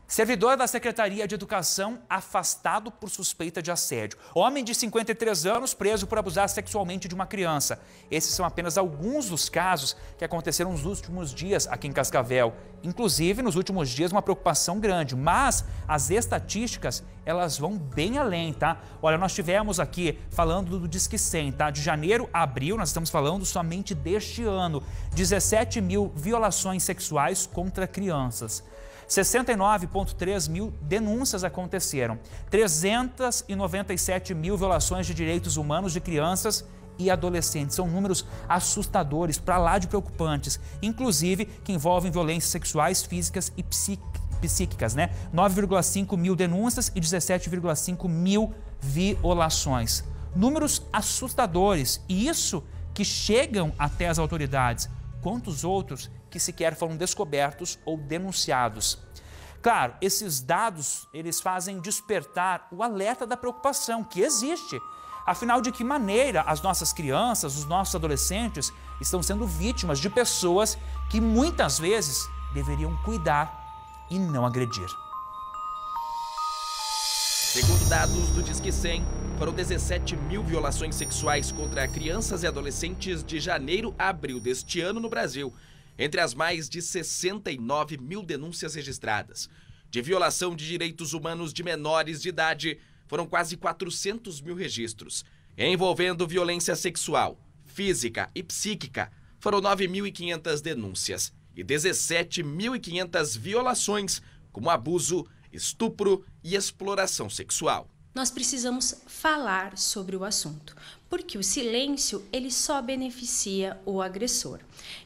Servidor da Secretaria de Educação afastado por suspeita de assédio. Homem de 53 anos preso por abusar sexualmente de uma criança. Esses são apenas alguns dos casos que aconteceram nos últimos dias aqui em Cascavel. Inclusive, nos últimos dias, uma preocupação grande. Mas as estatísticas, elas vão bem além, tá? Olha, nós tivemos aqui falando do Disque 100, tá? De janeiro a abril, nós estamos falando somente deste ano. 17 mil violações sexuais contra crianças. 69,3 mil denúncias aconteceram, 397 mil violações de direitos humanos de crianças e adolescentes. São números assustadores, para lá de preocupantes, inclusive que envolvem violências sexuais, físicas e psíquicas, né? 9,5 mil denúncias e 17,5 mil violações. Números assustadores, e isso que chegam até as autoridades. Quantos outros que sequer foram descobertos ou denunciados? Claro, esses dados, eles fazem despertar o alerta da preocupação que existe. Afinal, de que maneira as nossas crianças, os nossos adolescentes estão sendo vítimas de pessoas que muitas vezes deveriam cuidar e não agredir. Segundo dados do Disque 100, foram 17 mil violações sexuais contra crianças e adolescentes de janeiro a abril deste ano no Brasil, entre as mais de 69 mil denúncias registradas. De violação de direitos humanos de menores de idade, foram quase 400 mil registros. Envolvendo violência sexual, física e psíquica, foram 9.500 denúncias e 17.500 violações, como abuso, estupro e exploração sexual. Nós precisamos falar sobre o assunto, porque o silêncio ele só beneficia o agressor.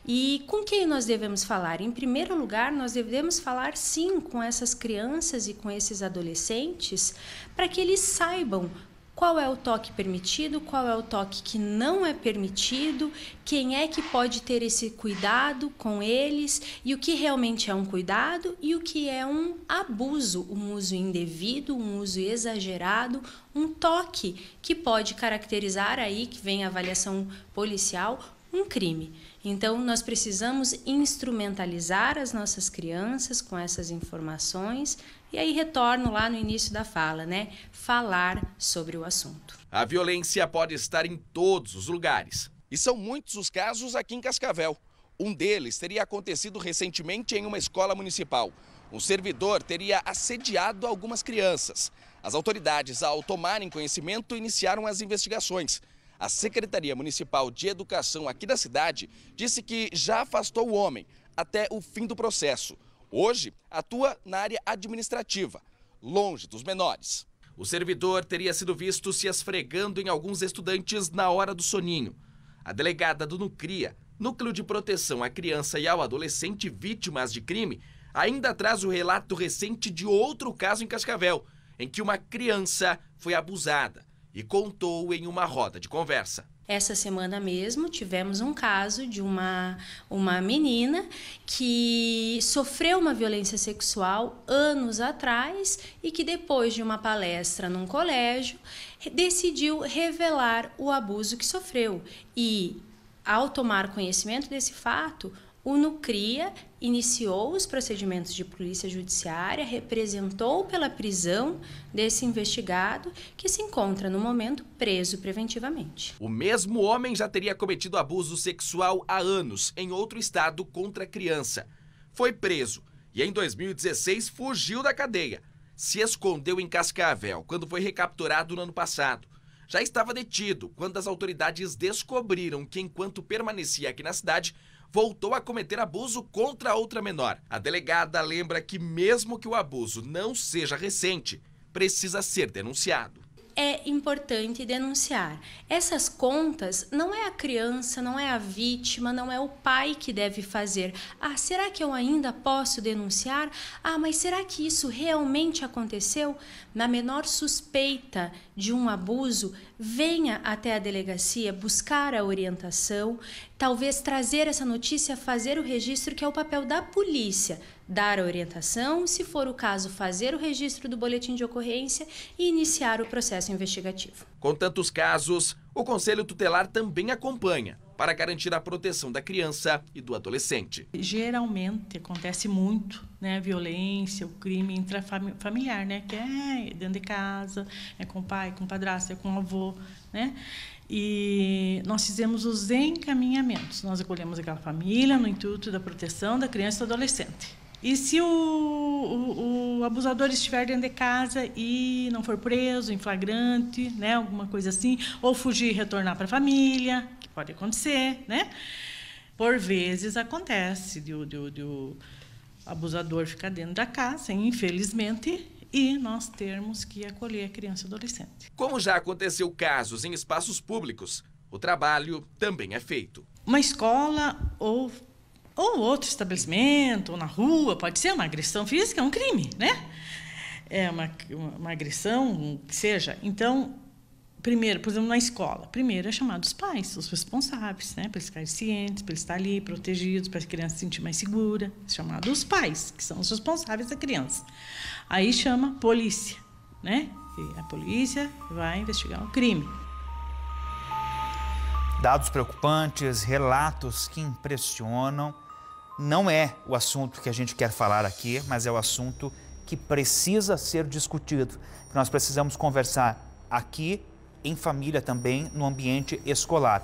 E com quem nós devemos falar? Em primeiro lugar, nós devemos falar sim com essas crianças e com esses adolescentes, para que eles saibam qual é o toque permitido, qual é o toque que não é permitido, quem é que pode ter esse cuidado com eles e o que realmente é um cuidado e o que é um abuso, um uso indevido, um uso exagerado, um toque que pode caracterizar aí, que vem a avaliação policial, um crime. Então, nós precisamos instrumentalizar as nossas crianças com essas informações e aí retorno lá no início da fala, né? Falar sobre o assunto. A violência pode estar em todos os lugares. E são muitos os casos aqui em Cascavel. Um deles teria acontecido recentemente em uma escola municipal. Um servidor teria assediado algumas crianças. As autoridades, ao tomarem conhecimento, iniciaram as investigações. A Secretaria Municipal de Educação aqui da cidade disse que já afastou o homem até o fim do processo. Hoje, atua na área administrativa, longe dos menores. O servidor teria sido visto se esfregando em alguns estudantes na hora do soninho. A delegada do NUCRIA, Núcleo de Proteção à Criança e ao Adolescente Vítimas de Crime, ainda traz o relato recente de outro caso em Cascavel, em que uma criança foi abusada e contou em uma roda de conversa. Essa semana mesmo tivemos um caso de uma menina que sofreu uma violência sexual anos atrás e que depois de uma palestra num colégio decidiu revelar o abuso que sofreu. E ao tomar conhecimento desse fato, o NUCRIA iniciou os procedimentos de polícia judiciária, representou pela prisão desse investigado, que se encontra, no momento, preso preventivamente. O mesmo homem já teria cometido abuso sexual há anos em outro estado contra criança. Foi preso e, em 2016, fugiu da cadeia. Se escondeu em Cascavel quando foi recapturado no ano passado. Já estava detido quando as autoridades descobriram que, enquanto permanecia aqui na cidade, voltou a cometer abuso contra outra menor. A delegada lembra que mesmo que o abuso não seja recente, precisa ser denunciado. É importante denunciar. Essas contas não é a criança, não é a vítima, não é o pai que deve fazer. Ah, será que eu ainda posso denunciar? Ah, mas será que isso realmente aconteceu? Na menor suspeita de um abuso, venha até a delegacia buscar a orientação, talvez trazer essa notícia, fazer o registro, que é o papel da polícia. Dar a orientação, se for o caso, fazer o registro do boletim de ocorrência e iniciar o processo investigativo. Com tantos casos, o Conselho Tutelar também acompanha para garantir a proteção da criança e do adolescente. Geralmente acontece muito, né, a violência, o crime intrafamiliar, né, que é dentro de casa, é com o pai, com o padrasto, é com o avô, né? E nós fizemos os encaminhamentos. Nós acolhemos aquela família no intuito da proteção da criança e do adolescente. E se o abusador estiver dentro de casa e não for preso em flagrante, né, alguma coisa assim, ou fugir e retornar para a família, que pode acontecer, né? Por vezes acontece de o abusador ficar dentro da casa, infelizmente, e nós termos que acolher a criança e adolescente. Como já aconteceu casos em espaços públicos, o trabalho também é feito. Uma escola ou outro estabelecimento, ou na rua, pode ser uma agressão física, é um crime, né? É uma agressão, que seja. Então, primeiro, por exemplo, na escola, primeiro é chamar os pais, os responsáveis, né? Para eles ficarem cientes, para eles estarem ali, protegidos, para a criança se sentir mais segura. Chamado os pais, que são os responsáveis da criança. Aí chama a polícia, né? E a polícia vai investigar o crime. Dados preocupantes, relatos que impressionam. Não é o assunto que a gente quer falar aqui, mas é o assunto que precisa ser discutido. Nós precisamos conversar aqui, em família também, no ambiente escolar.